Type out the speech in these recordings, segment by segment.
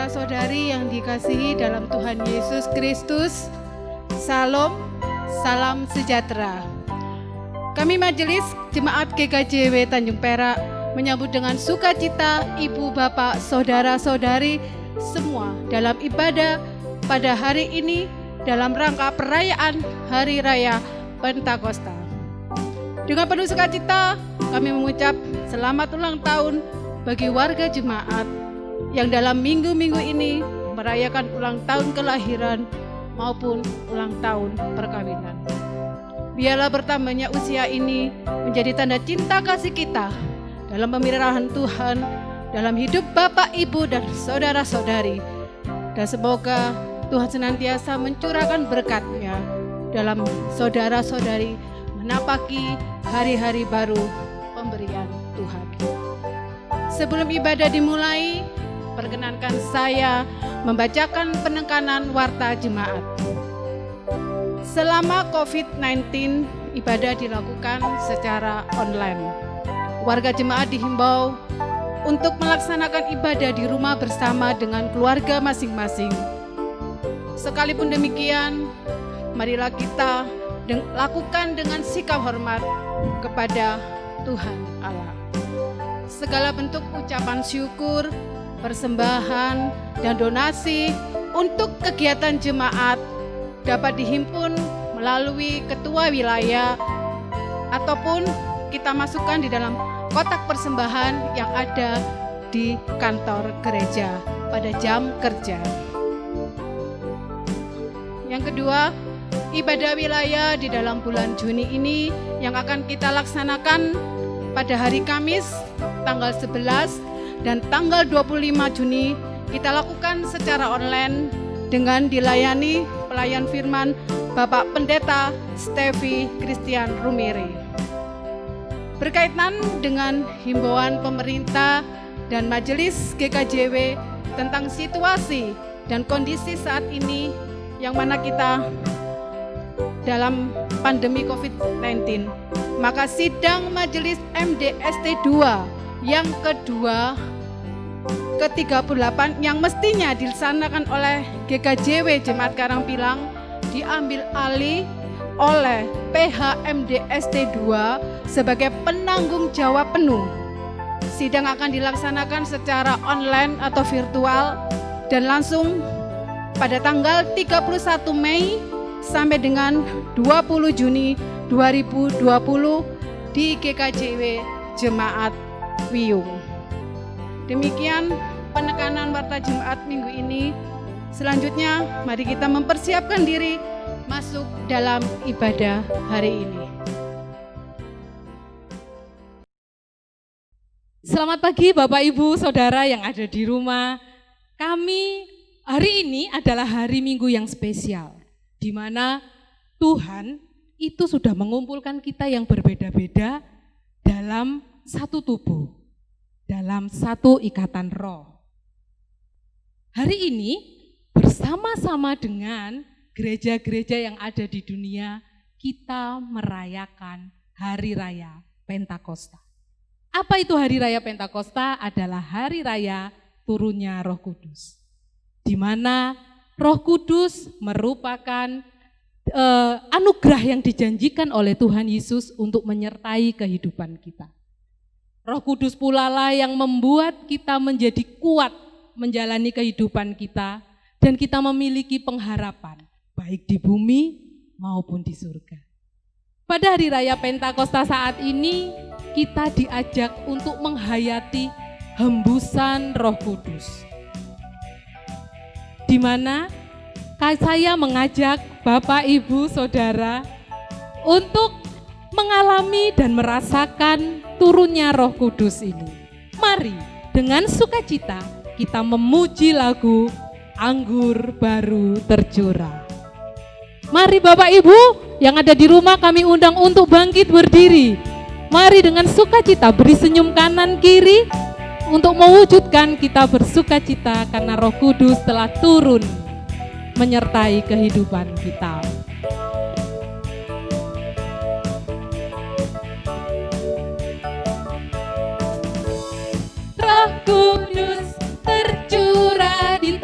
saudara-saudari yang dikasihi dalam Tuhan Yesus Kristus, Salam, salam sejahtera. Kami Majelis Jemaat GKJW Tanjung Perak menyambut dengan sukacita Ibu, Bapak, Saudara-saudari semua dalam ibadah pada hari ini dalam rangka perayaan Hari Raya Pentakosta. Dengan penuh sukacita kami mengucap selamat ulang tahun bagi warga jemaat yang dalam minggu-minggu ini merayakan ulang tahun kelahiran maupun ulang tahun perkawinan. Biarlah bertambahnya usia ini menjadi tanda cinta kasih kita dalam pemeliharaan Tuhan, dalam hidup Bapak, Ibu, dan saudara-saudari. Dan semoga Tuhan senantiasa mencurahkan berkat-Nya dalam saudara-saudari menapaki hari-hari baru pemberian Tuhan. Sebelum ibadah dimulai, perkenankan saya membacakan penekanan warta jemaat. Selama COVID-19, ibadah dilakukan secara online. Warga jemaat dihimbau untuk melaksanakan ibadah di rumah bersama dengan keluarga masing-masing. Sekalipun demikian, marilah kita lakukan dengan sikap hormat kepada Tuhan Allah. Segala bentuk ucapan syukur, persembahan, dan donasi untuk kegiatan jemaat dapat dihimpun melalui ketua wilayah ataupun kita masukkan di dalam kotak persembahan yang ada di kantor gereja pada jam kerja. Yang kedua, ibadah wilayah di dalam bulan Juni ini yang akan kita laksanakan pada hari Kamis tanggal 11 dan tanggal 25 Juni kita lakukan secara online dengan dilayani pelayan firman Bapak Pendeta Stevi Christian Rumiri. Berkaitan dengan himbauan pemerintah dan Majelis GKJW tentang situasi dan kondisi saat ini yang mana kita dalam pandemi COVID-19, maka sidang Majelis MDST 2 yang kedua ke-38 yang mestinya dilaksanakan oleh GKJW Jemaat Karangpilang diambil alih oleh PHMDST 2 sebagai penanggung jawab penuh. Sidang akan dilaksanakan secara online atau virtual dan langsung pada tanggal 31 Mei sampai dengan 20 Juni 2020 di GKJW Jemaat Wiyung. Demikian penekanan warta jemaat minggu ini. Selanjutnya mari kita mempersiapkan diri masuk dalam ibadah hari ini. Selamat pagi Bapak Ibu Saudara yang ada di rumah. Kami hari ini adalah hari Minggu yang spesial, di mana Tuhan itu sudah mengumpulkan kita yang berbeda-beda dalam satu tubuh, dalam satu ikatan roh. Hari ini bersama-sama dengan gereja-gereja yang ada di dunia, kita merayakan Hari Raya Pentakosta. Apa itu Hari Raya Pentakosta? Adalah hari raya turunnya Roh Kudus, di mana Roh Kudus merupakan anugerah yang dijanjikan oleh Tuhan Yesus untuk menyertai kehidupan kita. Roh Kudus pula lah yang membuat kita menjadi kuat menjalani kehidupan kita dan kita memiliki pengharapan baik di bumi maupun di surga. Pada hari raya Pentakosta saat ini kita diajak untuk menghayati hembusan Roh Kudus, di mana saya mengajak Bapak, Ibu, Saudara untuk mengalami dan merasakan turunnya Roh Kudus ini. Mari dengan sukacita kita memuji lagu Anggur Baru Tercurah. Mari Bapak Ibu yang ada di rumah kami undang untuk bangkit berdiri. Mari dengan sukacita beri senyum kanan kiri untuk mewujudkan kita bersukacita karena Roh Kudus telah turun menyertai kehidupan kita. Roh Kudus tercurah di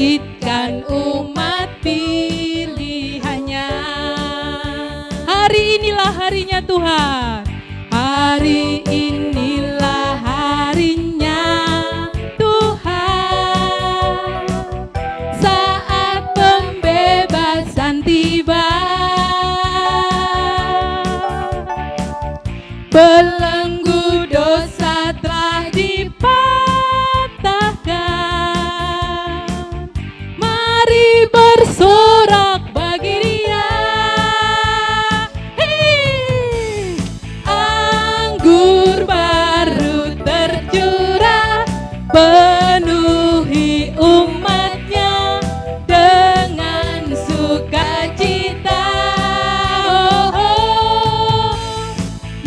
membangkitkan umat pilihannya. Hari inilah harinya Tuhan. Hari inilah harinya Tuhan. Saat pembebasan tiba, belenggu dosa telah dipatahkan. Mari bersorak bagi Dia. Hei, anggur baru tercurah, penuhi umatnya dengan sukacita. Oh, oh.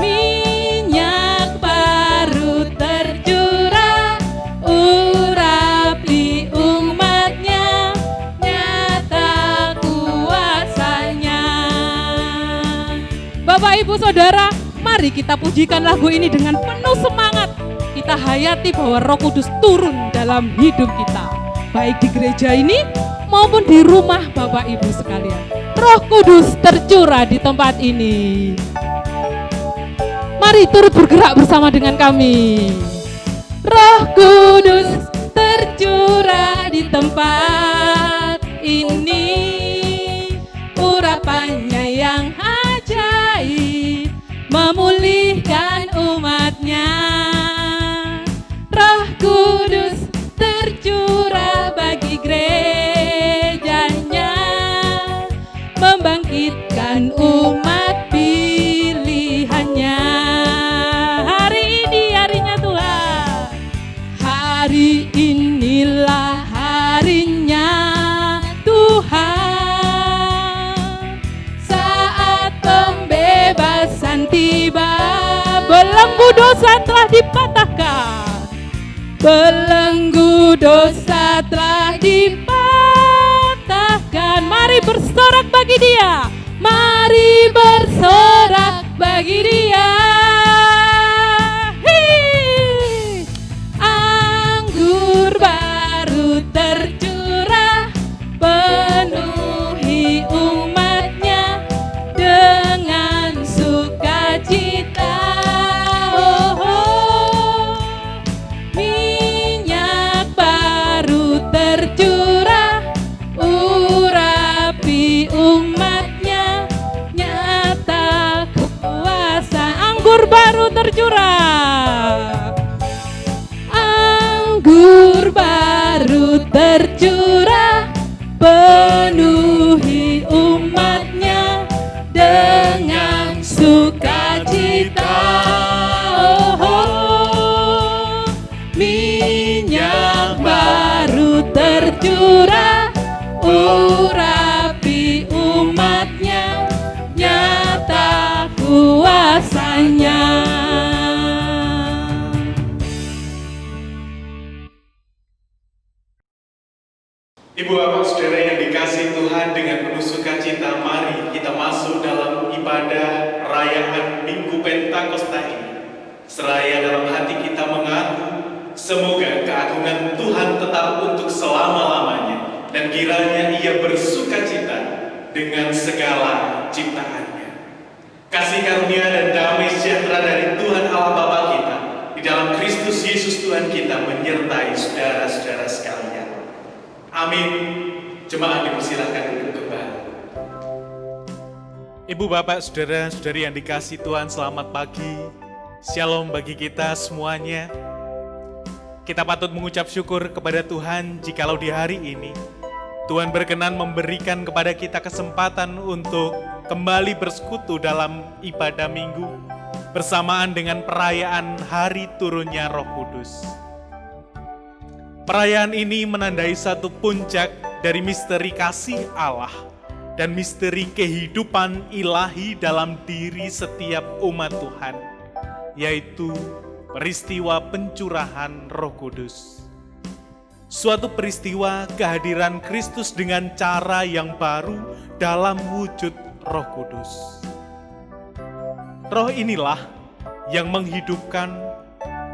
Minyak baru tercurah, urapi umatnya, nyata kuasanya. Bapak Ibu Saudara, mari kita pujikan lagu ini dengan penuh semangat. Kita hayati bahwa Roh Kudus turun dalam hidup kita, baik di gereja ini maupun di rumah Bapak Ibu sekalian. Roh Kudus tercurah di tempat ini. Mari turut bergerak bersama dengan kami. Roh Kudus tercurah di tempat ini, urapannya yang ajaib memulihkan umatnya. Roh Kudus tercurah bagi gerejanya, membangkitkan umat pilihannya. Hari ini harinya Tuhan. Hari inilah harinya Tuhan. Saat pembebasan tiba, belenggu dosa telah dipatahkan. Belenggu dosa telah dipatahkan. Mari bersorak bagi Dia. Mari bersorak bagi Dia. Hei, anggur baru tercurah, penuhi umatnya dengan sukacita. Oh, oh. Minyak baru tercurah, urapi umatnya, nyata kuasa. Anggur baru tercurah, anggur baru tercurah, penuhi umatnya dengan sukacita. Oh, oh. Minyak baru tercurah, urapi umatnya, nyata kuasanya. Ibu bapak saudara yang dikasihi Tuhan, dengan penuh sukacita mari kita masuk dalam ibadah perayaan Minggu Pentakosta ini. Seraya dalam hati kita mengaku, semoga keagungan Tuhan tetap untuk selama-lamanya, dan kiranya Ia bersukacita dengan segala ciptaannya. Kasih karunia dan damai sejahtera dari Tuhan Allah Bapa kita di dalam Kristus Yesus Tuhan kita menyertai saudara-saudara sekalian. Amin. Jemaat dipersilahkan duduk kembali. Ibu bapak saudara-saudari yang dikasihi Tuhan, selamat pagi. Shalom bagi kita semuanya. Kita patut mengucap syukur kepada Tuhan jikalau di hari ini Tuhan berkenan memberikan kepada kita kesempatan untuk kembali bersekutu dalam ibadah minggu bersamaan dengan perayaan hari turunnya Roh Kudus. Perayaan ini menandai satu puncak dari misteri kasih Allah dan misteri kehidupan ilahi dalam diri setiap umat Tuhan, yaitu peristiwa pencurahan Roh Kudus. Suatu peristiwa kehadiran Kristus dengan cara yang baru dalam wujud Roh Kudus. Roh inilah yang menghidupkan,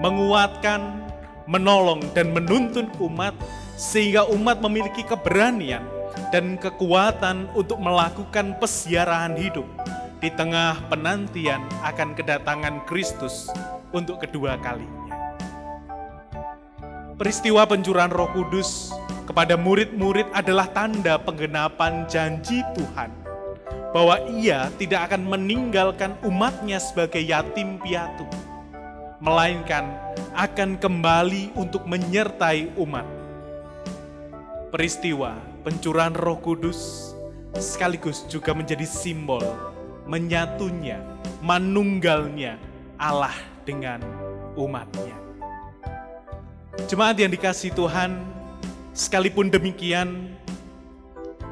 menguatkan, menolong dan menuntun umat, sehingga umat memiliki keberanian dan kekuatan untuk melakukan pesiaraan hidup di tengah penantian akan kedatangan Kristus untuk kedua kalinya. Peristiwa pencurahan Roh Kudus kepada murid-murid adalah tanda penggenapan janji Tuhan bahwa Ia tidak akan meninggalkan umatnya sebagai yatim piatu, melainkan akan kembali untuk menyertai umat. Peristiwa pencurahan Roh Kudus sekaligus juga menjadi simbol menyatunya, manunggalnya Allah dengan umatnya. Jemaat yang dikasihi Tuhan, sekalipun demikian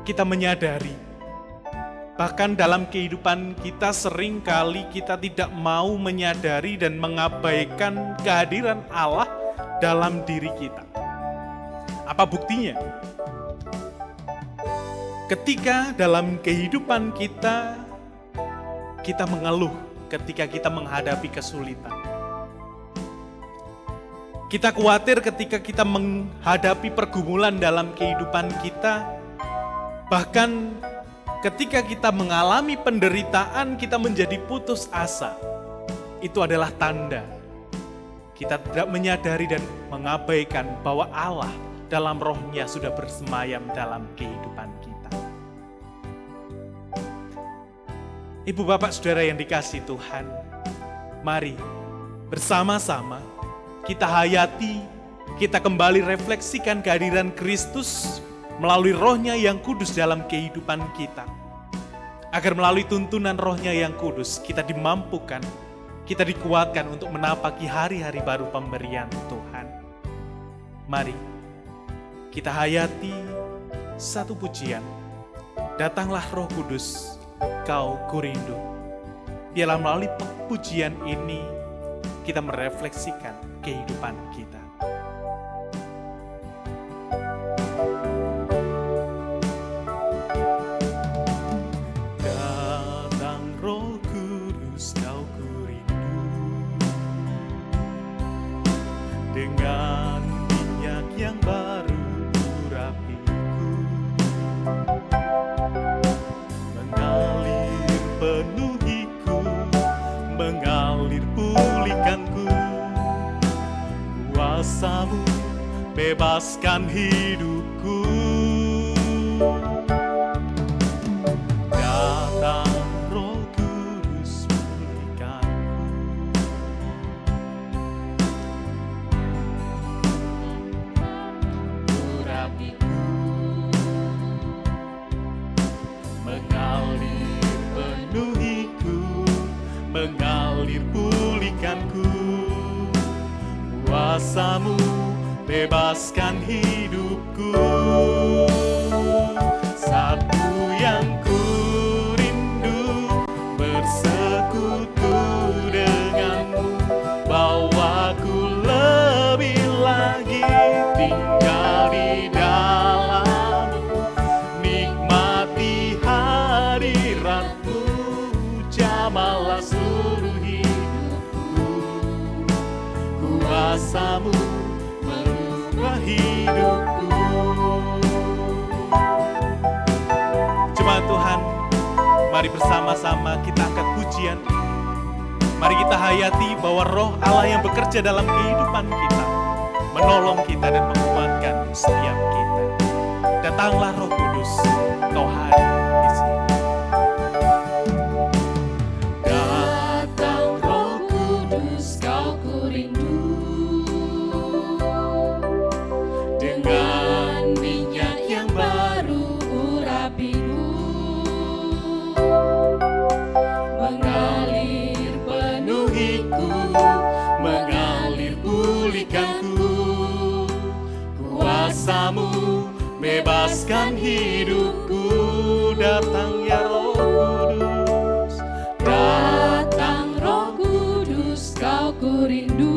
kita menyadari bahkan dalam kehidupan kita seringkali kita tidak mau menyadari dan mengabaikan kehadiran Allah dalam diri kita. Apa buktinya? Ketika dalam kehidupan kita mengeluh ketika kita menghadapi kesulitan. Kita khawatir ketika kita menghadapi pergumulan dalam kehidupan kita. Bahkan ketika kita mengalami penderitaan, kita menjadi putus asa. Itu adalah tanda kita tidak menyadari dan mengabaikan bahwa Allah dalam rohnya sudah bersemayam dalam kehidupan kita. Ibu, bapak, saudara yang dikasihi Tuhan, mari bersama-sama kita hayati, kita kembali refleksikan kehadiran Kristus melalui rohnya yang kudus dalam kehidupan kita. Agar melalui tuntunan rohnya yang kudus, kita dimampukan, kita dikuatkan untuk menapaki hari-hari baru pemberian Tuhan. Mari kita hayati satu pujian. Datanglah Roh Kudus, Kau kurindu. Biarlah melalui pujian ini kita merefleksikan kehidupan kita. Datang Roh Kudus, Kau kurindu. Dengan minyak yang baru urapiku, mengalir penuhiku, mengalir pulihkanku. Kuasa-Mu bebaskan hidupku. Datang Roh Kudus, pulihkanku. Urapiku, mengalir penuhiku, mengalir pulihkanku. Kuasa-Mu bebaskan hidupku. Satu yang ku rindu, bersekutu denganmu, bawaku lebih lagi tinggal di dalam-Mu, nikmati hadirat-Mu, jamalah seluruh hidupku. Kuasa-Mu merubah hidupku. Jemaat Tuhan, mari bersama-sama kita angkat pujian. Mari kita hayati bahwa roh Allah yang bekerja dalam kehidupan kita, menolong kita dan menguatkan setiap kita. Datanglah Roh Kudus, Kau hadir di sini. Datang Roh Kudus, Kau kurindu. Dengan minyak yang baru urapiku, mengalir penuhiku, mengalir pulihkanku. Kuasa-Mu bebaskan hidupku. Datang ya Roh Kudus, datang Roh Kudus, Kau kurindu.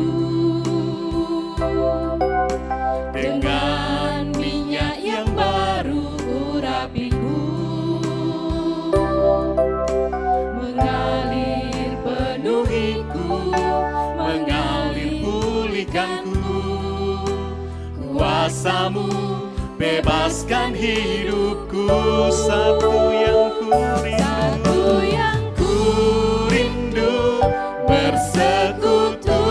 Dengan minyak yang baru urapiku, mengalir penuhiku, mengalir pulihkanku. kuasa-Mu bebaskan hidupku. Satu yang ku rindu bersekutu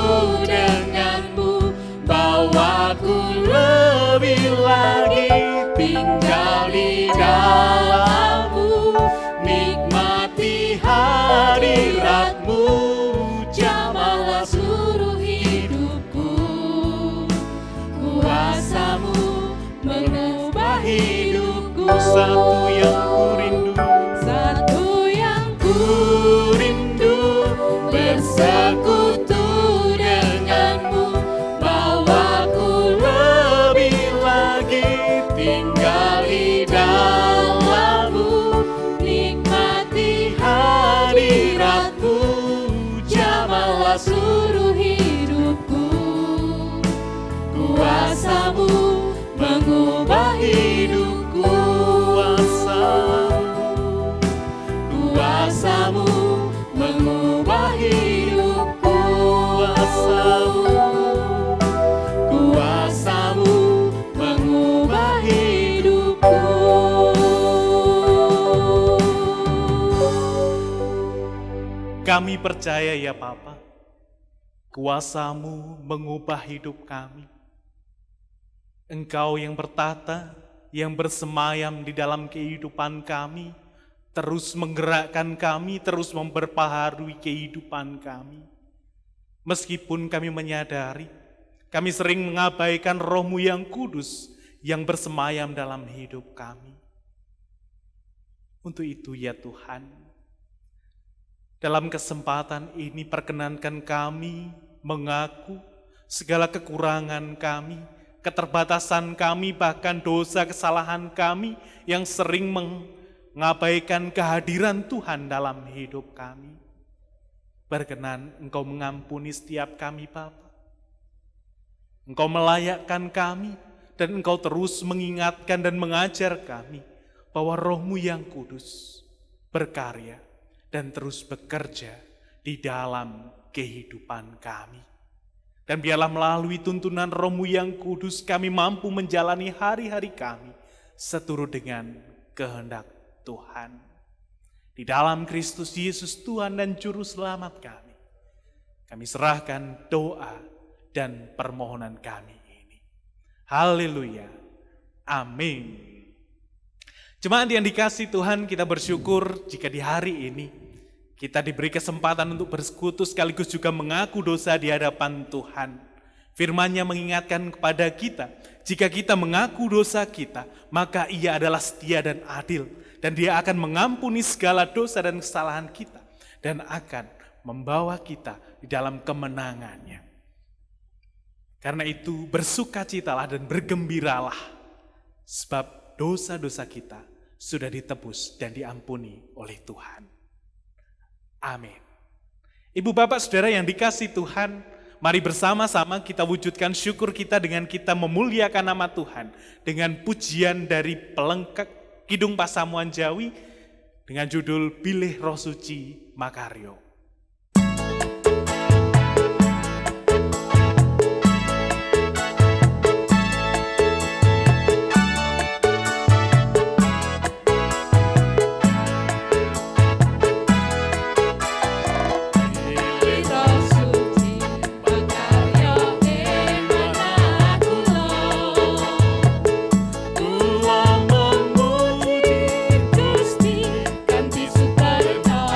denganmu, bawaku lebih lagi tinggal di dalam-Mu, nikmati hadirat-Mu, jamahlah seluruh hidupku. Kuasa-Mu mengubah hidupku. Satu yang ku rindu bersekutu denganmu, bawaku lebih lagi tinggal di dalam-Mu, nikmati hadirat-Mu, jamahlah seluruh hidupku. Kuasa-Mu mengubah hidupku. Kuasa-Mu mengubah hidupku. Kuasa-Mu mengubah hidupku. Kami percaya ya Bapa, kuasa-Mu mengubah hidup kami. Engkau yang bertata, yang bersemayam di dalam kehidupan kami, terus menggerakkan kami, terus memperbaharui kehidupan kami. Meskipun kami menyadari, kami sering mengabaikan Roh-Mu yang kudus yang bersemayam dalam hidup kami. Untuk itu ya Tuhan, dalam kesempatan ini perkenankan kami mengaku segala kekurangan kami, keterbatasan kami, bahkan dosa kesalahan kami yang sering mengabaikan kehadiran Tuhan dalam hidup kami. Berkenan Engkau mengampuni setiap kami Bapa. Engkau melayakkan kami dan Engkau terus mengingatkan dan mengajar kami bahwa Roh-Mu yang kudus berkarya dan terus bekerja di dalam kehidupan kami. Dan biarlah melalui tuntunan Roh-Mu yang kudus kami mampu menjalani hari-hari kami seturut dengan kehendak Tuhan. Di dalam Kristus Yesus Tuhan dan Juru Selamat kami serahkan doa dan permohonan kami ini. Haleluya. Amin. Jemaat yang dikasihi Tuhan, kita bersyukur jika di hari ini kita diberi kesempatan untuk bersekutu sekaligus juga mengaku dosa di hadapan Tuhan. Firman-Nya mengingatkan kepada kita, jika kita mengaku dosa kita, maka Ia adalah setia dan adil. Dan Dia akan mengampuni segala dosa dan kesalahan kita. Dan akan membawa kita di dalam kemenangan-Nya. Karena itu bersukacitalah dan bergembiralah. Sebab dosa-dosa kita sudah ditebus dan diampuni oleh Tuhan. Amin. Ibu bapak saudara yang dikasihi Tuhan, mari bersama-sama kita wujudkan syukur kita dengan kita memuliakan nama Tuhan. Dengan pujian dari pelengkap Kidung Pasamuan Jawi dengan judul Pilih Roh Suci Makaryo. Gusti kanthi sukarepna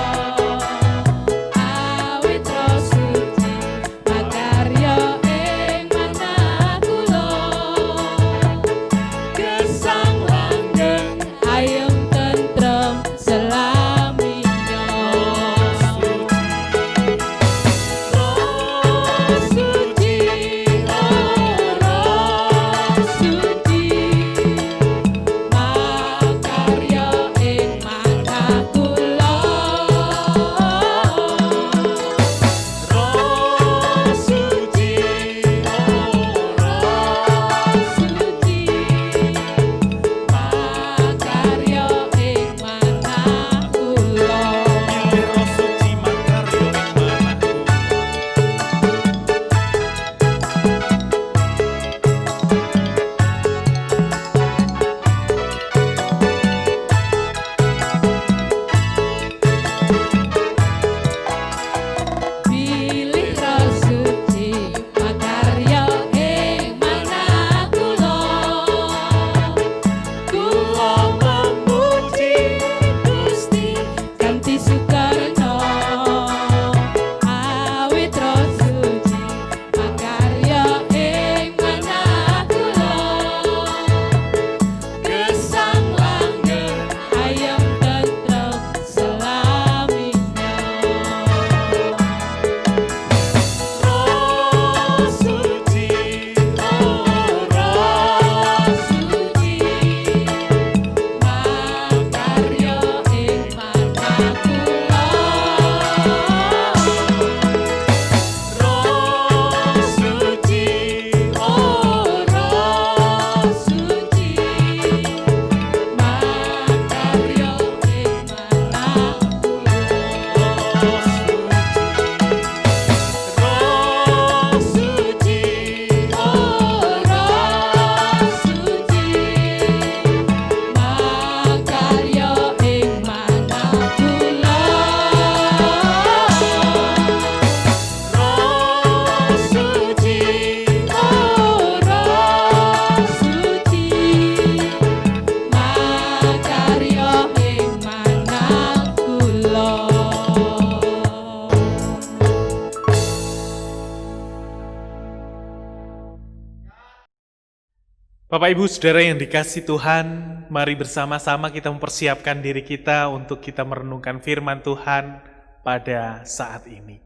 Bapak Ibu Saudara yang dikasihi Tuhan, mari bersama-sama kita mempersiapkan diri kita untuk kita merenungkan firman Tuhan pada saat ini.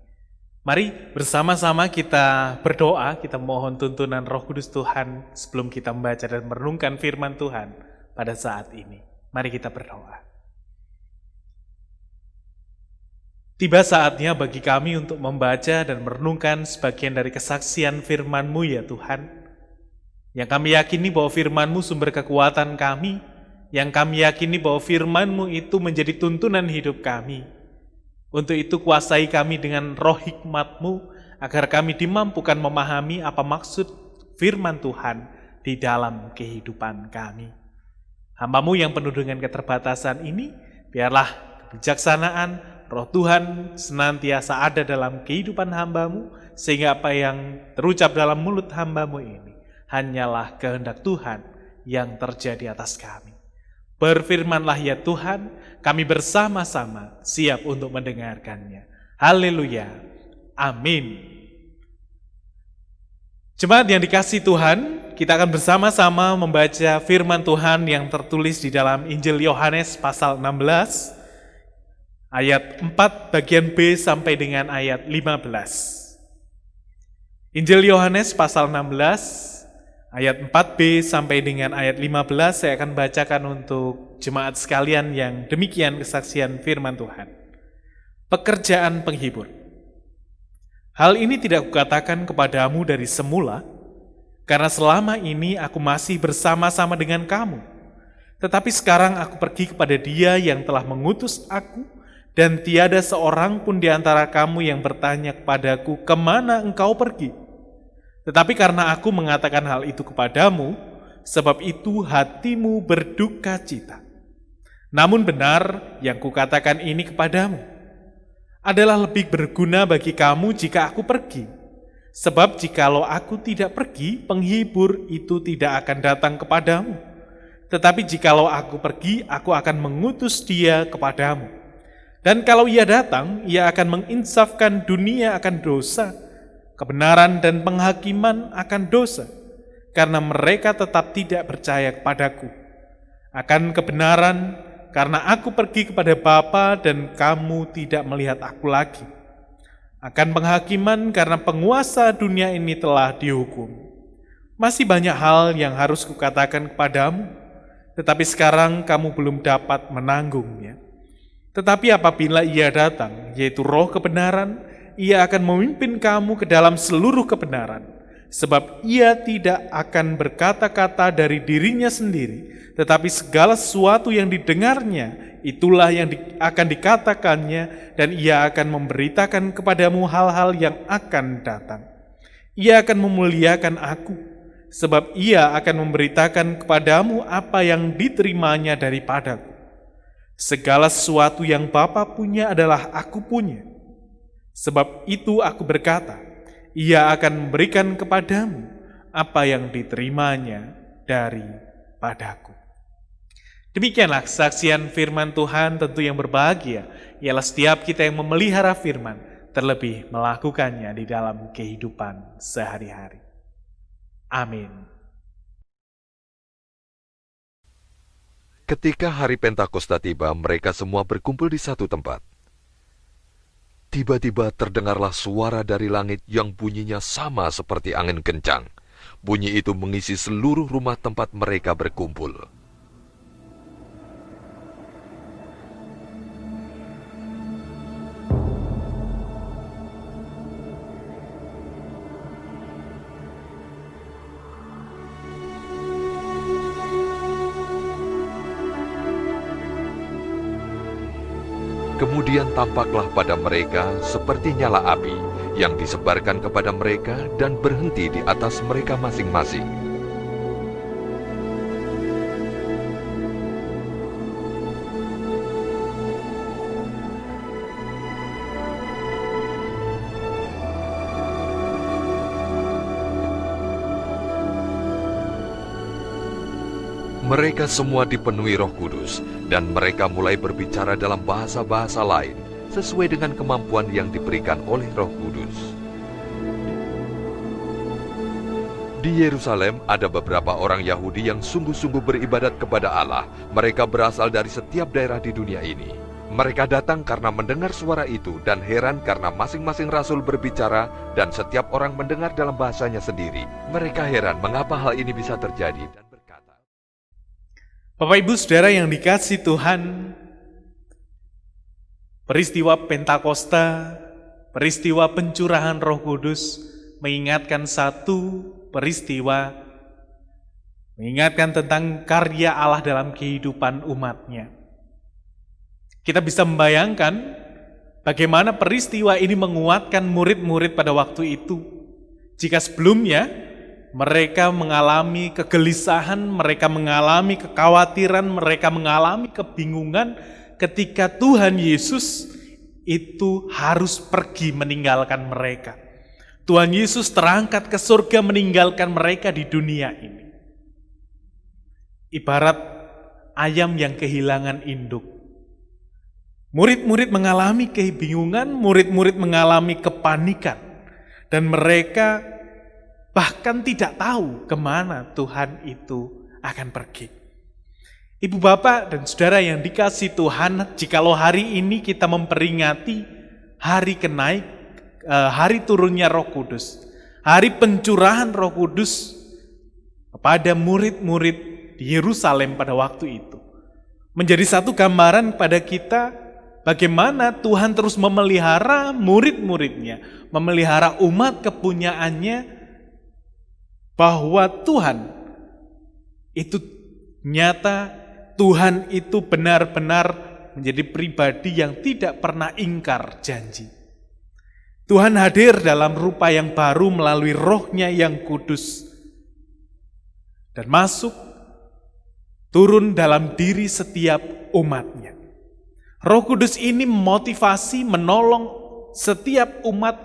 Mari bersama-sama kita berdoa, kita mohon tuntunan Roh Kudus Tuhan sebelum kita membaca dan merenungkan firman Tuhan pada saat ini. Mari kita berdoa. Tiba saatnya bagi kami untuk membaca dan merenungkan sebagian dari kesaksian firman-Mu ya Tuhan. Yang kami yakini bahwa firman-Mu sumber kekuatan kami, yang kami yakini bahwa firman-Mu itu menjadi tuntunan hidup kami. Untuk itu kuasai kami dengan roh hikmat-Mu, agar kami dimampukan memahami apa maksud firman Tuhan di dalam kehidupan kami. Hamba-Mu yang penuh dengan keterbatasan ini, biarlah kebijaksanaan Roh Tuhan senantiasa ada dalam kehidupan hamba-Mu, sehingga apa yang terucap dalam mulut hamba-Mu ini hanyalah kehendak Tuhan yang terjadi atas kami. Berfirmanlah ya Tuhan, kami bersama-sama siap untuk mendengarkannya. Haleluya. Amin. Jemaat yang dikasihi Tuhan, kita akan bersama-sama membaca firman Tuhan yang tertulis di dalam Injil Yohanes pasal 16, ayat 4 bagian B sampai dengan ayat 15. Injil Yohanes pasal 16, ayat 4b sampai dengan ayat 15 saya akan bacakan untuk jemaat sekalian yang demikian kesaksian firman Tuhan. Pekerjaan penghibur. Hal ini tidak kukatakan kepadamu dari semula, karena selama ini aku masih bersama-sama dengan kamu. Tetapi sekarang aku pergi kepada Dia yang telah mengutus aku, dan tiada seorang pun di antara kamu yang bertanya kepadaku, kemana engkau pergi? Tetapi karena aku mengatakan hal itu kepadamu, sebab itu hatimu berduka cita. Namun benar yang kukatakan ini kepadamu, adalah lebih berguna bagi kamu jika aku pergi. Sebab jikalau aku tidak pergi, penghibur itu tidak akan datang kepadamu. Tetapi jikalau aku pergi, aku akan mengutus Dia kepadamu. Dan kalau Ia datang, Ia akan menginsafkan dunia akan dosa, kebenaran dan penghakiman akan dosa, karena mereka tetap tidak percaya kepadaku. Akan kebenaran, karena aku pergi kepada Bapa dan kamu tidak melihat aku lagi. Akan penghakiman, karena penguasa dunia ini telah dihukum. Masih banyak hal yang harus kukatakan kepadamu, tetapi sekarang kamu belum dapat menanggungnya. Tetapi apabila Ia datang, yaitu Roh kebenaran, Ia akan memimpin kamu ke dalam seluruh kebenaran, sebab Ia tidak akan berkata-kata dari dirinya sendiri, tetapi segala sesuatu yang didengarnya, itulah yang akan dikatakannya, dan Ia akan memberitakan kepadamu hal-hal yang akan datang. Ia akan memuliakan aku, sebab Ia akan memberitakan kepadamu apa yang diterimanya daripadaku. Segala sesuatu yang Bapa punya adalah aku punya. Sebab itu aku berkata, Ia akan memberikan kepadamu apa yang diterimanya daripadaku. Demikianlah kesaksian firman Tuhan. Tentu yang berbahagia ialah setiap kita yang memelihara firman, terlebih melakukannya di dalam kehidupan sehari-hari. Amin. Ketika hari Pentakosta tiba, mereka semua berkumpul di satu tempat. Tiba-tiba terdengarlah suara dari langit yang bunyinya sama seperti angin kencang. Bunyi itu mengisi seluruh rumah tempat mereka berkumpul. Kemudian tampaklah pada mereka seperti nyala api yang disebarkan kepada mereka dan berhenti di atas mereka masing-masing. Mereka semua dipenuhi Roh Kudus, dan mereka mulai berbicara dalam bahasa-bahasa lain, sesuai dengan kemampuan yang diberikan oleh Roh Kudus. Di Yerusalem ada beberapa orang Yahudi yang sungguh-sungguh beribadat kepada Allah. Mereka berasal dari setiap daerah di dunia ini. Mereka datang karena mendengar suara itu dan heran karena masing-masing rasul berbicara dan setiap orang mendengar dalam bahasanya sendiri. Mereka heran mengapa hal ini bisa terjadi dan berkata, Bapak Ibu Saudara yang dikasihi Tuhan, peristiwa Pentakosta, peristiwa pencurahan Roh Kudus mengingatkan satu peristiwa, mengingatkan tentang karya Allah dalam kehidupan umatnya. Kita bisa membayangkan bagaimana peristiwa ini menguatkan murid-murid pada waktu itu. Jika sebelumnya mereka mengalami kegelisahan, mereka mengalami kekhawatiran, mereka mengalami kebingungan ketika Tuhan Yesus itu harus pergi meninggalkan mereka. Tuhan Yesus terangkat ke surga meninggalkan mereka di dunia ini. Ibarat ayam yang kehilangan induk. Murid-murid mengalami kebingungan, murid-murid mengalami kepanikan. Dan mereka bahkan tidak tahu kemana Tuhan itu akan pergi. Ibu bapak dan saudara yang dikasihi Tuhan, jikalau hari ini kita memperingati hari turunnya Roh Kudus, hari pencurahan Roh Kudus kepada murid-murid di Yerusalem pada waktu itu, menjadi satu gambaran pada kita bagaimana Tuhan terus memelihara murid-muridnya, memelihara umat kepunyaannya, bahwa Tuhan itu nyata, Tuhan itu benar-benar menjadi pribadi yang tidak pernah ingkar janji. Tuhan hadir dalam rupa yang baru melalui Roh-Nya yang kudus dan masuk turun dalam diri setiap umatnya. Roh Kudus ini memotivasi, menolong setiap umat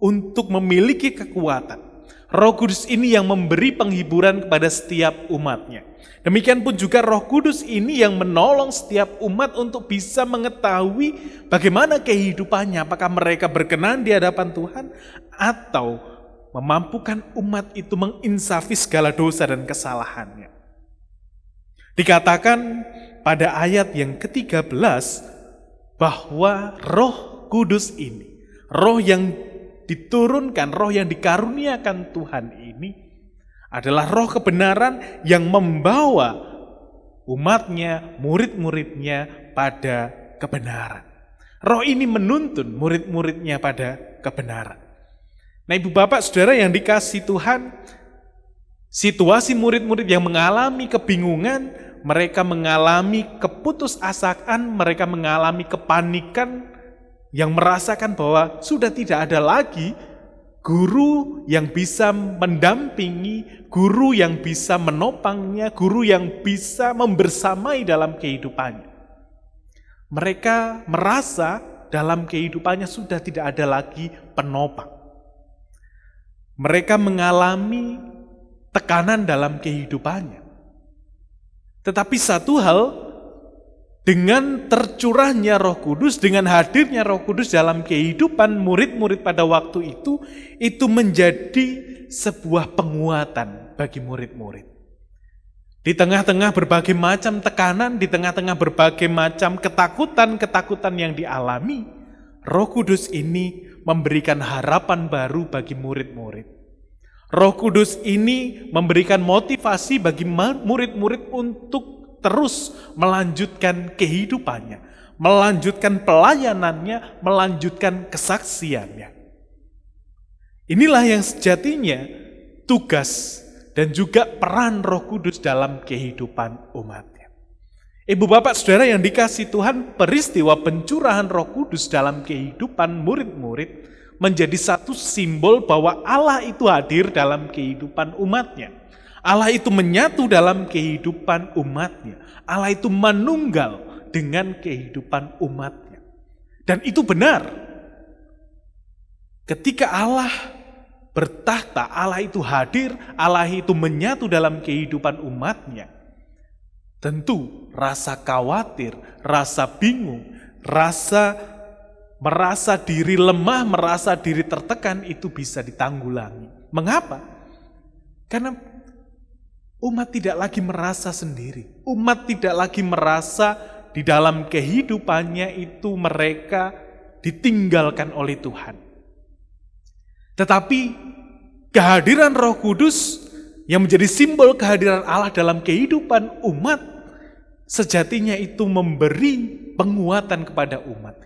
untuk memiliki kekuatan. Roh Kudus ini yang memberi penghiburan kepada setiap umatnya. Demikian pun juga Roh Kudus ini yang menolong setiap umat untuk bisa mengetahui bagaimana kehidupannya, apakah mereka berkenan di hadapan Tuhan atau memampukan umat itu menginsafi segala dosa dan kesalahannya. Dikatakan pada ayat yang ke-13 bahwa Roh Kudus ini, roh yang diturunkan, roh yang dikaruniakan Tuhan ini adalah roh kebenaran yang membawa umatnya, murid-muridnya pada kebenaran. Roh ini menuntun murid-muridnya pada kebenaran. Nah, ibu bapak saudara yang dikasihi Tuhan, situasi murid-murid yang mengalami kebingungan, mereka mengalami keputusasaan, mereka mengalami kepanikan, yang merasakan bahwa sudah tidak ada lagi guru yang bisa mendampingi, guru yang bisa menopangnya, guru yang bisa membersamai dalam kehidupannya. Mereka merasa dalam kehidupannya sudah tidak ada lagi penopang. Mereka mengalami tekanan dalam kehidupannya. Tetapi satu hal, dengan tercurahnya Roh Kudus, dengan hadirnya Roh Kudus dalam kehidupan murid-murid pada waktu itu menjadi sebuah penguatan bagi murid-murid. Di tengah-tengah berbagai macam tekanan, di tengah-tengah berbagai macam ketakutan yang dialami, Roh Kudus ini memberikan harapan baru bagi murid-murid. Roh Kudus ini memberikan motivasi bagi murid-murid untuk terus melanjutkan kehidupannya, melanjutkan pelayanannya, melanjutkan kesaksiannya. Inilah yang sejatinya tugas dan juga peran Roh Kudus dalam kehidupan umatnya. Ibu bapak saudara yang dikasihi Tuhan, peristiwa pencurahan Roh Kudus dalam kehidupan murid-murid menjadi satu simbol bahwa Allah itu hadir dalam kehidupan umatnya. Allah itu menyatu dalam kehidupan umatnya. Allah itu manunggal dengan kehidupan umatnya. Dan itu benar. Ketika Allah bertahta, Allah itu hadir, Allah itu menyatu dalam kehidupan umatnya. Tentu rasa khawatir, rasa bingung, merasa diri lemah, merasa diri tertekan itu bisa ditanggulangi. Mengapa? Karena umat tidak lagi merasa sendiri. Umat tidak lagi merasa di dalam kehidupannya itu mereka ditinggalkan oleh Tuhan. Tetapi kehadiran Roh Kudus yang menjadi simbol kehadiran Allah dalam kehidupan umat, sejatinya itu memberi penguatan kepada umat.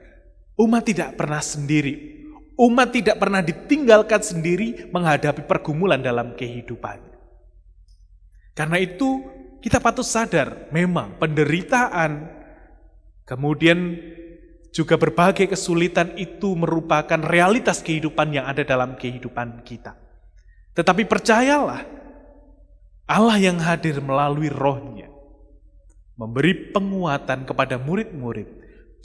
Umat tidak pernah sendiri. Umat tidak pernah ditinggalkan sendiri menghadapi pergumulan dalam kehidupannya. Karena itu kita patut sadar memang penderitaan, kemudian juga berbagai kesulitan itu merupakan realitas kehidupan yang ada dalam kehidupan kita. Tetapi percayalah, Allah yang hadir melalui Roh-Nya memberi penguatan kepada murid-murid,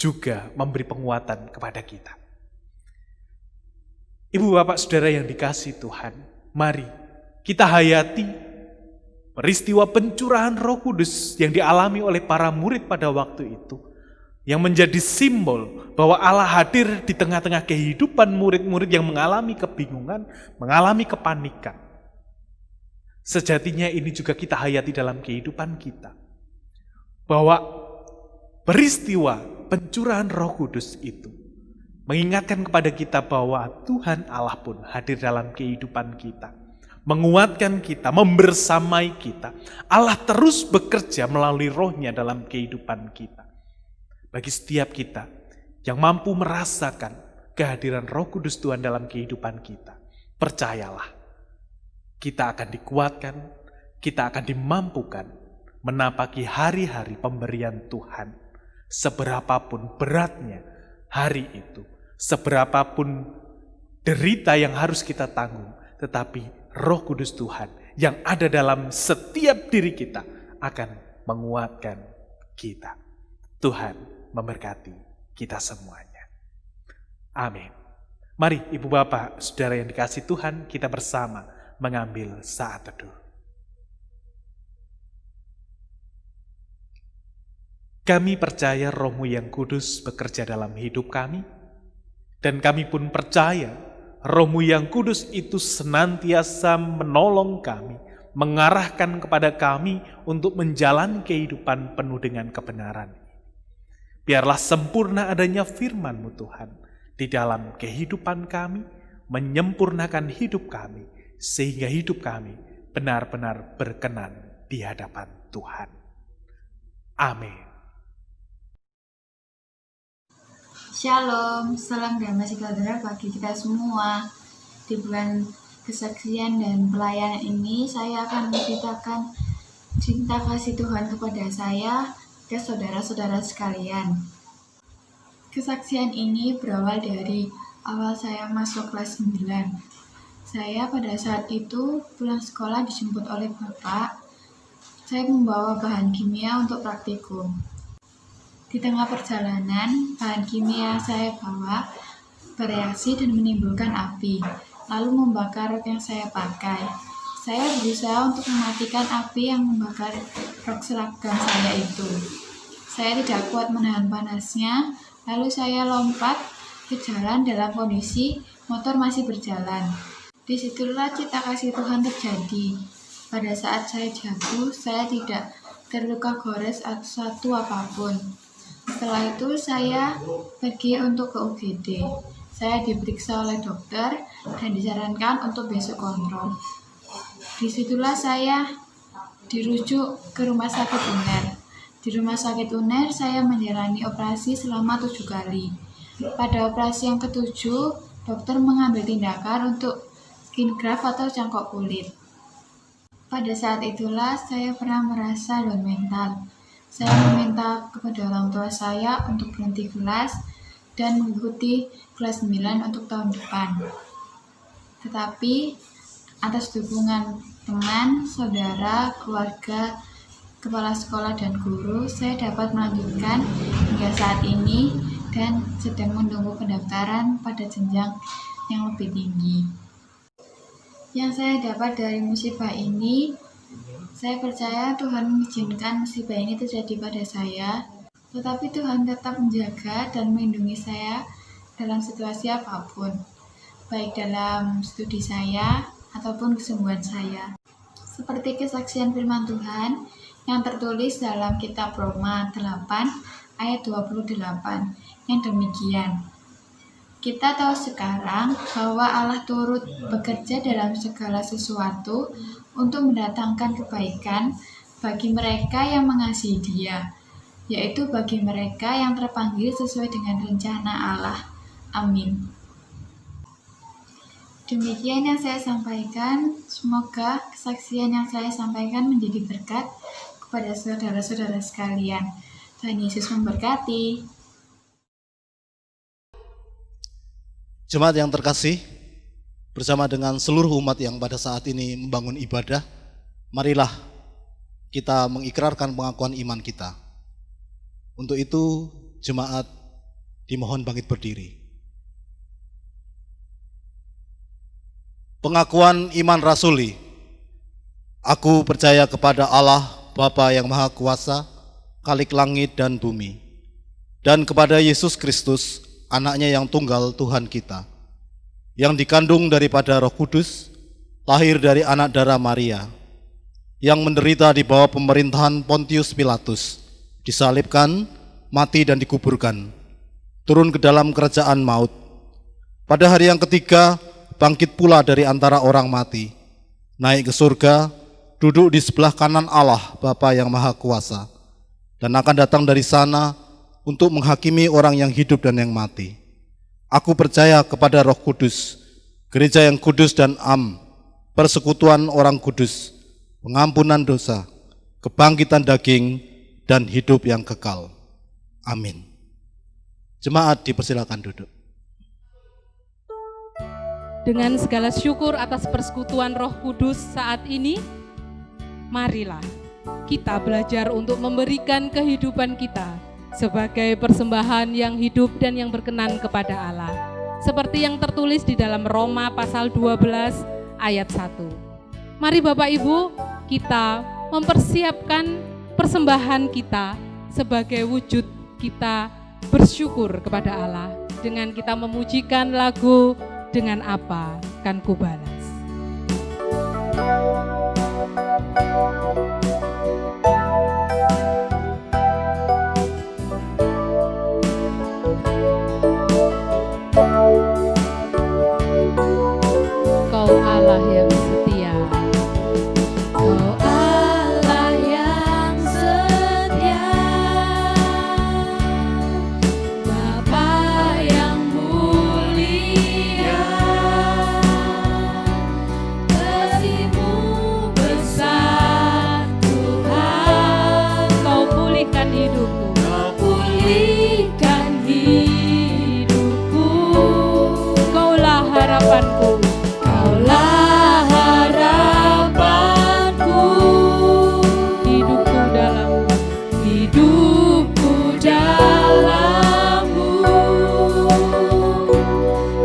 juga memberi penguatan kepada kita. Ibu, bapak, saudara yang dikasihi Tuhan, mari kita hayati peristiwa pencurahan Roh Kudus yang dialami oleh para murid pada waktu itu, yang menjadi simbol bahwa Allah hadir di tengah-tengah kehidupan murid-murid yang mengalami kebingungan, mengalami kepanikan. Sejatinya ini juga kita hayati dalam kehidupan kita, bahwa peristiwa pencurahan Roh Kudus itu mengingatkan kepada kita bahwa Tuhan Allah pun hadir dalam kehidupan kita, menguatkan kita, membersamai kita. Allah terus bekerja melalui Roh-Nya dalam kehidupan kita. Bagi setiap kita yang mampu merasakan kehadiran Roh Kudus Tuhan dalam kehidupan kita, percayalah, kita akan dikuatkan, kita akan dimampukan menapaki hari-hari pemberian Tuhan. Seberapapun beratnya hari itu, seberapapun derita yang harus kita tanggung, tetapi Roh Kudus Tuhan yang ada dalam setiap diri kita akan menguatkan kita. Tuhan memberkati kita semuanya. Amin. Mari ibu bapak, saudara yang dikasihi Tuhan, kita bersama mengambil saat teduh. Kami percaya Roh-Mu yang kudus bekerja dalam hidup kami, dan kami pun percaya Roh-Mu yang kudus itu senantiasa menolong kami, mengarahkan kepada kami untuk menjalani kehidupan penuh dengan kebenaran. Biarlah sempurna adanya firman-Mu Tuhan di dalam kehidupan kami, menyempurnakan hidup kami, sehingga hidup kami benar-benar berkenan di hadapan Tuhan. Amin. Shalom, salam damai sejahtera bagi kita semua. Di bulan kesaksian dan pelayanan ini, saya akan menceritakan cinta kasih Tuhan kepada saya ke saudara-saudara sekalian. Kesaksian ini berawal dari awal saya masuk kelas 9. Saya pada saat itu pulang sekolah dijemput oleh bapak. Saya membawa bahan kimia untuk praktikum. Di tengah perjalanan, bahan kimia saya bawa bereaksi dan menimbulkan api, lalu membakar rok yang saya pakai. Saya berusaha untuk mematikan api yang membakar rok seragam saya itu. Saya tidak kuat menahan panasnya, lalu saya lompat ke jalan dalam kondisi motor masih berjalan. Disitulah cinta kasih Tuhan terjadi. Pada saat saya jatuh, saya tidak terluka gores atau apapun. Setelah itu saya pergi untuk ke UGD. Saya diperiksa oleh dokter dan disarankan untuk besok kontrol. Disitulah saya dirujuk ke rumah sakit UNER. Di rumah sakit UNER saya menjalani operasi selama 7 kali. Pada operasi yang ke-7, dokter mengambil tindakan untuk skin graft atau cangkok kulit. Pada saat itulah saya pernah merasa down mental. Saya meminta kepada orang tua saya untuk berhenti kelas dan mengikuti kelas 9 untuk tahun depan. Tetapi atas dukungan teman, saudara, keluarga, kepala sekolah, dan guru, saya dapat melanjutkan hingga saat ini dan sedang menunggu pendaftaran pada jenjang yang lebih tinggi. Yang saya dapat dari musibah ini, saya percaya Tuhan mengizinkan musibah ini terjadi pada saya, tetapi Tuhan tetap menjaga dan melindungi saya dalam situasi apapun, baik dalam studi saya ataupun kesembuhan saya. seperti kesaksian firman Tuhan yang tertulis dalam kitab Roma 8 ayat 28 yang demikian. Kita tahu sekarang bahwa Allah turut bekerja dalam segala sesuatu untuk mendatangkan kebaikan bagi mereka yang mengasihi Dia, yaitu bagi mereka yang terpanggil sesuai dengan rencana Allah. Amin. Demikian yang saya sampaikan, semoga kesaksian yang saya sampaikan menjadi berkat kepada saudara-saudara sekalian. Tuhan Yesus memberkati. Jemaat yang terkasih, bersama dengan seluruh umat yang pada saat ini membangun ibadah, marilah kita mengikrarkan pengakuan iman kita. Untuk itu, jemaat dimohon bangkit berdiri. Pengakuan iman rasuli. Aku percaya kepada Allah, Bapa yang Maha Kuasa, Khalik langit dan bumi, dan kepada Yesus Kristus, Anaknya yang tunggal Tuhan kita, yang dikandung daripada Roh Kudus, lahir dari anak darah Maria, yang menderita di bawah pemerintahan Pontius Pilatus, disalibkan, mati dan dikuburkan, turun ke dalam kerajaan maut. Pada hari yang ketiga, bangkit pula dari antara orang mati, naik ke surga, duduk di sebelah kanan Allah Bapa yang Maha Kuasa, dan akan datang dari sana untuk menghakimi orang yang hidup dan yang mati. Aku percaya kepada Roh Kudus, gereja yang kudus dan persekutuan orang kudus, pengampunan dosa, kebangkitan daging, dan hidup yang kekal. Amin. Jemaat dipersilakan duduk. Dengan segala syukur atas persekutuan Roh Kudus saat ini, marilah kita belajar untuk memberikan kehidupan kita sebagai persembahan yang hidup dan yang berkenan kepada Allah. Seperti yang tertulis di dalam Roma pasal 12 ayat 1. Mari Bapak Ibu, kita mempersiapkan persembahan kita sebagai wujud kita bersyukur kepada Allah dengan kita memujikan lagu "Dengan Apa Kan Ku Balas". Kau Allah yang setia, Kau Allah yang setia, Bapa yang mulia, kasih-Mu besar Tuhan. Kau pulihkan hidupku, Kau pulihkan hidupku, Kaulah harapanku, Kaulah harapanku, hidupku dalam-Mu.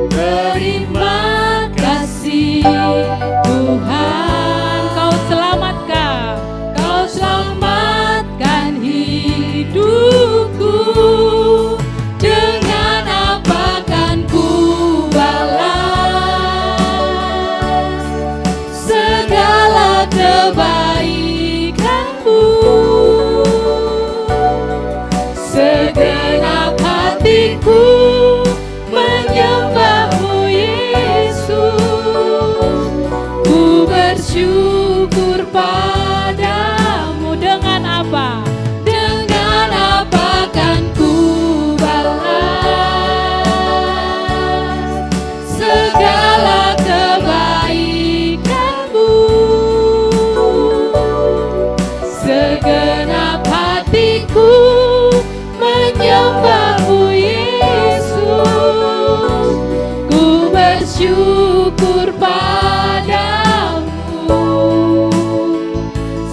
Terima kasih Tuhan, Kau selamatkan hidupku. Dengan apa kan ku balas segala kebaikan-Mu? Segenap hatiku menyembah-Mu Yesus, ku bersyukur padamu. Dengan apa? Dengan apa kan ku balas segala kebaikan-Mu? Segenap hatiku menyembah-Mu Yesus, ku bersyukur padamu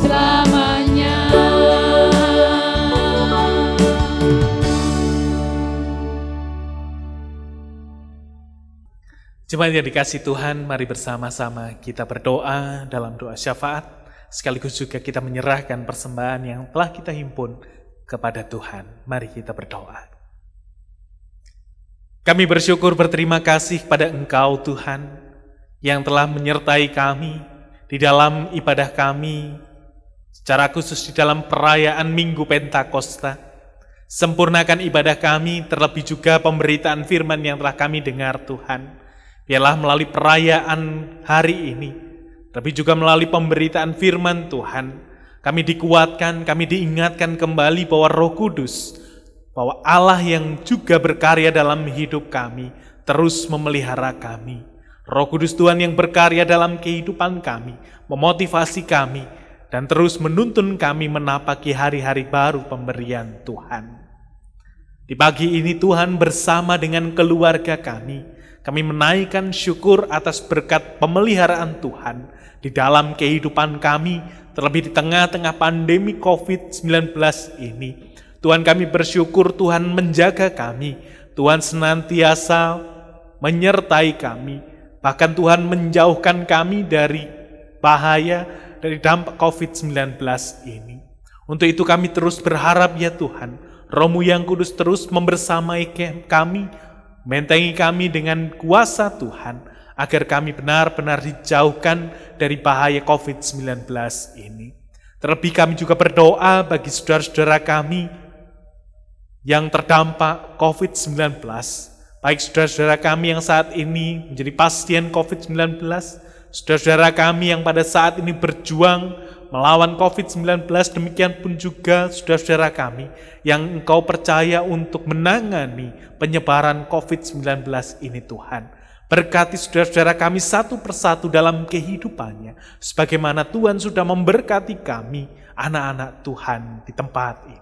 selamanya. Jemaat yang dikasih Tuhan, mari bersama-sama kita berdoa dalam doa syafaat, sekaligus juga kita menyerahkan persembahan yang telah kita himpun kepada Tuhan. Mari kita berdoa. Kami bersyukur berterima kasih pada Engkau Tuhan, yang telah menyertai kami di dalam ibadah kami, secara khusus di dalam perayaan Minggu Pentakosta. Sempurnakan ibadah kami, terlebih juga pemberitaan firman yang telah kami dengar Tuhan. Biarlah melalui perayaan hari ini, tapi juga melalui pemberitaan firman Tuhan, kami dikuatkan, kami diingatkan kembali bahwa Roh Kudus, bahwa Allah yang juga berkarya dalam hidup kami, terus memelihara kami. Roh Kudus Tuhan yang berkarya dalam kehidupan kami, memotivasi kami, dan terus menuntun kami menapaki hari-hari baru pemberian Tuhan. Di pagi ini Tuhan bersama dengan keluarga kami menaikkan syukur atas berkat pemeliharaan Tuhan di dalam kehidupan kami, terlebih di tengah-tengah pandemi COVID-19 ini. Tuhan, kami bersyukur Tuhan menjaga kami, Tuhan senantiasa menyertai kami, bahkan Tuhan menjauhkan kami dari bahaya, dari dampak COVID-19 ini. Untuk itu kami terus berharap ya Tuhan, Roh-Mu yang kudus terus membersamai kami, bentengi kami dengan kuasa Tuhan, agar kami benar-benar dijauhkan dari bahaya COVID-19 ini. Terlebih kami juga berdoa bagi saudara-saudara kami yang terdampak COVID-19, baik saudara-saudara kami yang saat ini menjadi pasien COVID-19, saudara-saudara kami yang pada saat ini berjuang melawan COVID-19, demikian pun juga saudara-saudara kami yang Engkau percaya untuk menangani penyebaran COVID-19 ini Tuhan. Berkati saudara-saudara kami satu persatu dalam kehidupannya, sebagaimana Tuhan sudah memberkati kami, anak-anak Tuhan di tempat ini.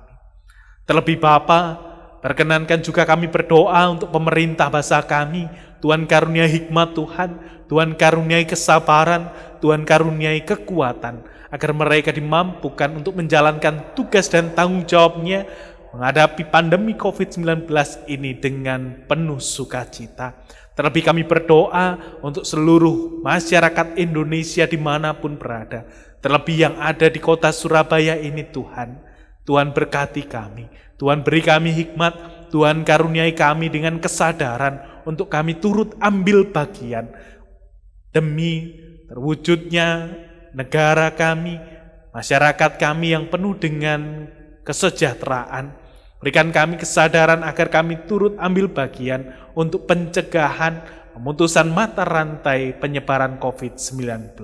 Terlebih Bapa, perkenankan juga kami berdoa untuk pemerintah bangsa kami. Tuhan karuniai hikmat Tuhan, Tuhan karuniai kesabaran, Tuhan karuniai kekuatan, agar mereka dimampukan untuk menjalankan tugas dan tanggung jawabnya menghadapi pandemi COVID-19 ini dengan penuh sukacita. Terlebih kami berdoa untuk seluruh masyarakat Indonesia dimanapun berada, terlebih yang ada di kota Surabaya ini Tuhan. Tuhan berkati kami, Tuhan beri kami hikmat, Tuhan karuniai kami dengan kesadaran untuk kami turut ambil bagian demi terwujudnya negara kami, masyarakat kami yang penuh dengan kesejahteraan. Berikan kami kesadaran agar kami turut ambil bagian untuk pencegahan, pemutusan mata rantai penyebaran COVID-19.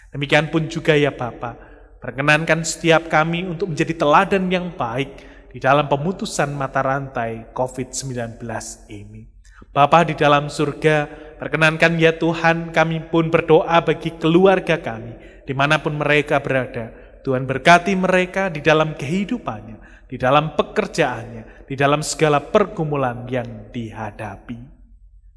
Demikian pun juga ya Bapa, perkenankan setiap kami untuk menjadi teladan yang baik di dalam pemutusan mata rantai COVID-19 ini. Bapa di dalam surga, perkenankan ya Tuhan, kami pun berdoa bagi keluarga kami, dimanapun mereka berada. Tuhan berkati mereka di dalam kehidupannya, di dalam pekerjaannya, di dalam segala pergumulan yang dihadapi.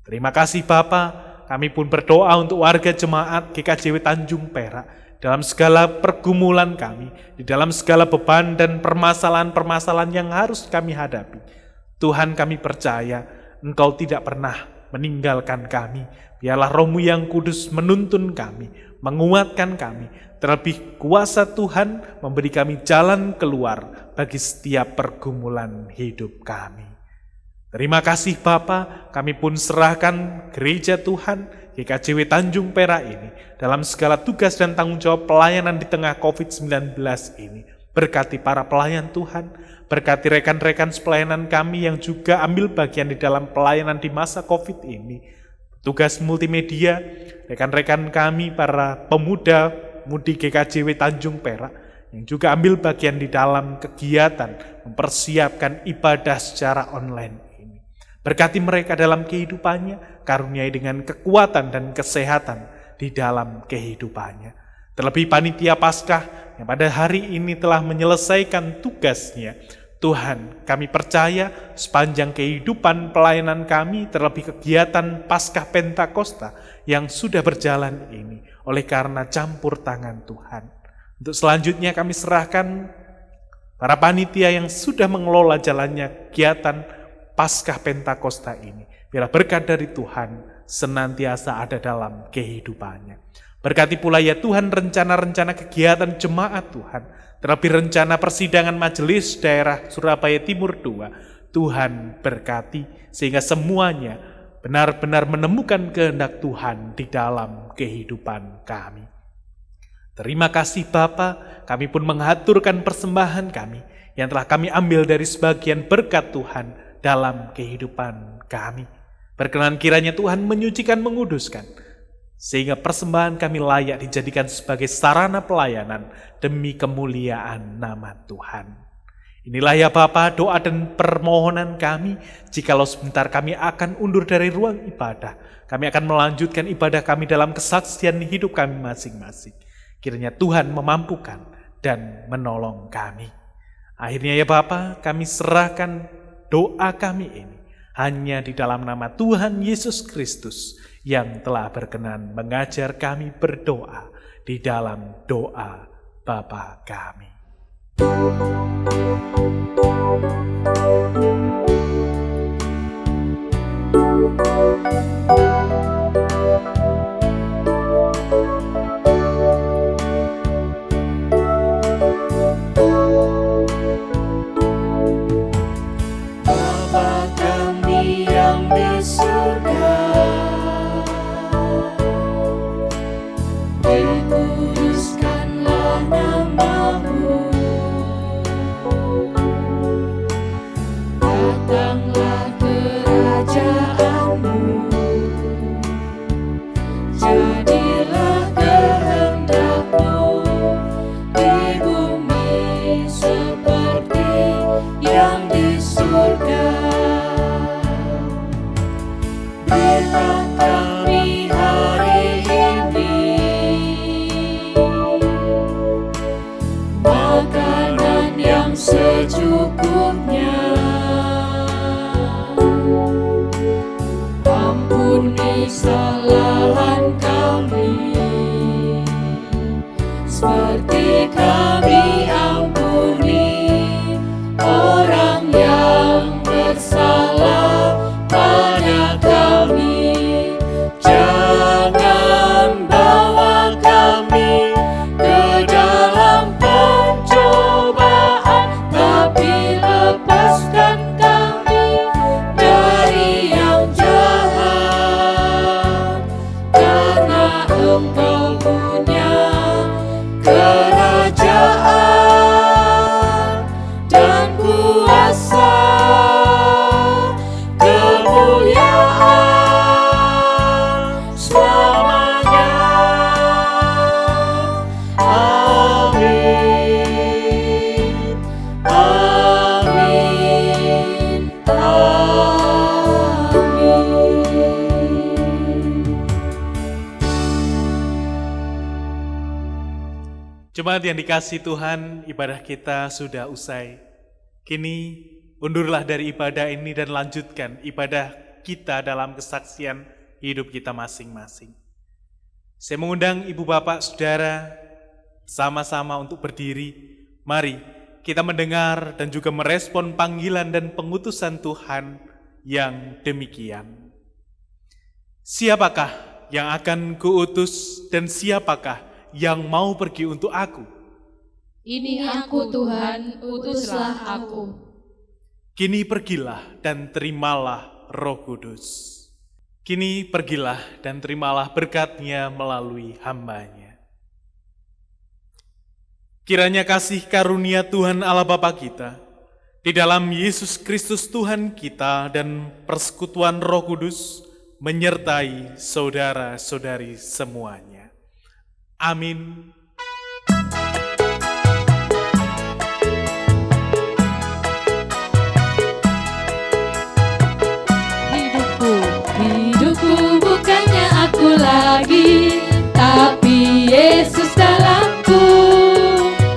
Terima kasih Bapa, kami pun berdoa untuk warga jemaat GKJW Tanjung Perak, dalam segala pergumulan kami, di dalam segala beban dan permasalahan-permasalahan yang harus kami hadapi. Tuhan, kami percaya Engkau tidak pernah meninggalkan kami. Biarlah Roh-Mu yang kudus menuntun kami, menguatkan kami, terlebih kuasa Tuhan memberi kami jalan keluar bagi setiap pergumulan hidup kami. Terima kasih Bapa, kami pun serahkan gereja Tuhan GKJW Tanjung Perak ini dalam segala tugas dan tanggung jawab pelayanan di tengah COVID-19 ini. Berkati para pelayan Tuhan, berkati rekan-rekan pelayanan kami yang juga ambil bagian di dalam pelayanan di masa COVID ini. Tugas multimedia, rekan-rekan kami para pemuda mudi GKJW Tanjung Perak yang juga ambil bagian di dalam kegiatan mempersiapkan ibadah secara online ini. Berkati mereka dalam kehidupannya, karuniai dengan kekuatan dan kesehatan di dalam kehidupannya. Terlebih panitia Paskah yang pada hari ini telah menyelesaikan tugasnya. Tuhan, kami percaya sepanjang kehidupan pelayanan kami, terlebih kegiatan Paskah Pentakosta yang sudah berjalan ini, oleh karena campur tangan Tuhan. Untuk selanjutnya kami serahkan para panitia yang sudah mengelola jalannya kegiatan Paskah Pentakosta ini. Biarlah berkat dari Tuhan senantiasa ada dalam kehidupannya. Berkati pula ya Tuhan rencana-rencana kegiatan jemaat Tuhan, terlebih rencana persidangan majelis daerah Surabaya Timur II. Tuhan berkati sehingga semuanya benar-benar menemukan kehendak Tuhan di dalam kehidupan kami. Terima kasih Bapa, kami pun mengaturkan persembahan kami yang telah kami ambil dari sebagian berkat Tuhan dalam kehidupan kami. Berkenan kiranya Tuhan menyucikan, menguduskan, sehingga persembahan kami layak dijadikan sebagai sarana pelayanan demi kemuliaan nama Tuhan. Inilah ya Bapa doa dan permohonan kami, jikalau sebentar kami akan undur dari ruang ibadah. Kami akan melanjutkan ibadah kami dalam kesaksian hidup kami masing-masing. Kiranya Tuhan memampukan dan menolong kami. Akhirnya ya Bapa, kami serahkan doa kami ini hanya di dalam nama Tuhan Yesus Kristus yang telah berkenan mengajar kami berdoa di dalam doa Bapa kami. Bapa kami yang di surga, dikuduskanlah nama-Mu, datanglah kerajaan-Mu, jadilah kehendak-Mu di bumi seperti yang di surga. Berikan kami hari ini makanan yang secukupnya. Ampuni kesalahan kami, seperti kami ampuni orang yang bersalah pada kami. Jangan bawa kami ke dalam pencobaan, tapi lepaskan kami dari yang jahat. Karena Engkau punya kerajaan dan kuasa, kemuliaan selamanya. Amin, amin, amin. Jemaat yang dikasihi Tuhan, ibadah kita sudah usai. Kini undurlah dari ibadah ini dan lanjutkan ibadah kita dalam kesaksian hidup kita masing-masing. Saya mengundang ibu bapak saudara sama-sama untuk berdiri. Mari kita mendengar dan juga merespon panggilan dan pengutusan Tuhan yang demikian. Siapakah yang akan kuutus dan siapakah yang mau pergi untuk aku? Ini aku Tuhan, utuslah aku. Kini pergilah dan terimalah Roh Kudus. Kini pergilah dan terimalah berkat-Nya melalui hamba-Nya. Kiranya kasih karunia Tuhan Allah Bapa kita, di dalam Yesus Kristus Tuhan kita dan persekutuan Roh Kudus menyertai saudara-saudari semuanya. Amin. Hidupku bukannya aku lagi, tapi Yesus dalamku.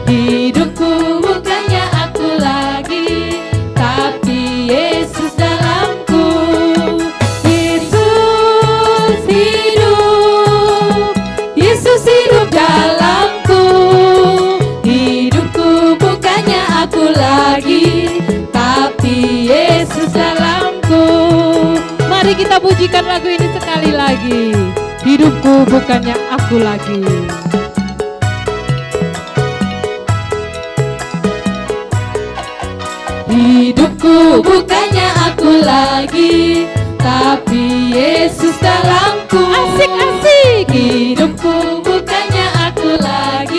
Hidupku bukannya aku lagi, tapi Yesus dalamku. Yesus hidup dalamku. Hidupku bukannya aku lagi, tapi Yesus dalamku. Mari kita pujikan lagu ini sekali lagi. Hidupku bukannya aku lagi. Hidupku bukannya aku lagi, tapi Yesus dalamku. Asik-asik. Hidupku bukannya aku lagi,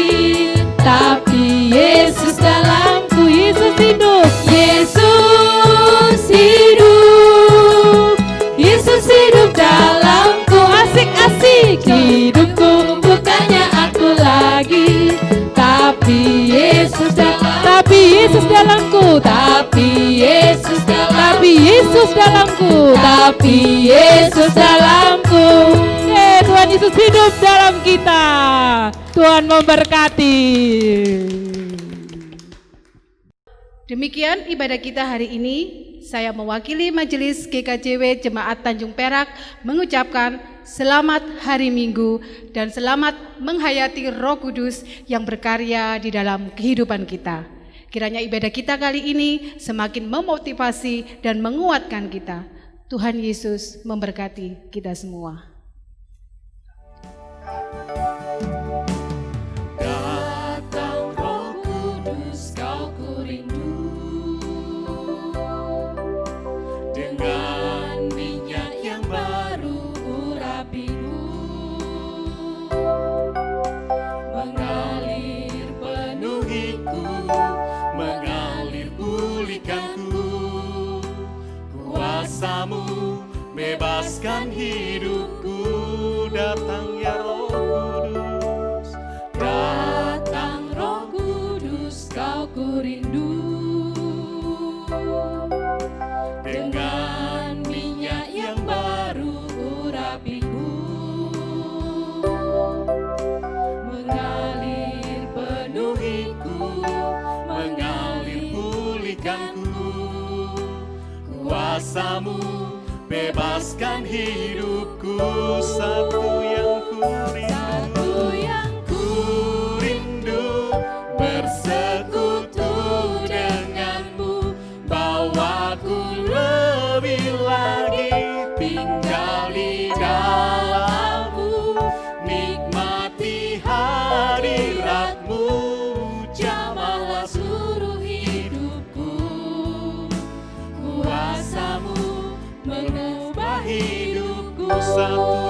dalamku, tapi Yesus dalamku, tapi Yesus dalamku. Tuhan Yesus hidup dalam kita. Tuhan memberkati. Demikian ibadah kita hari ini. Saya mewakili Majelis GKJW Jemaat Tanjung Perak mengucapkan selamat hari Minggu dan selamat menghayati Roh Kudus yang berkarya di dalam kehidupan kita. Kiranya ibadah kita kali ini semakin memotivasi dan menguatkan kita. Tuhan Yesus memberkati kita semua. Datang Roh Kudus, kau ku rindu, dengan minyak yang baru urapiku, mengalir penuhiku, mengalir pulihkanku. Kuasamu bebaskan hidupku, datang ya Roh Kudus. Datang Roh Kudus, kau ku rindu, dengan minyak yang baru urapiku, mengalir penuhiku, mengalir pulihkanku. Kuasamu bebaskan hidupku, satu yang ku rindu, bersekutu denganmu, bawaku lebih lagi tinggal di dalammu, nikmati hadiratmu, jamahlah seluruh hidupku. Kuasamu mengubah hidupku, satu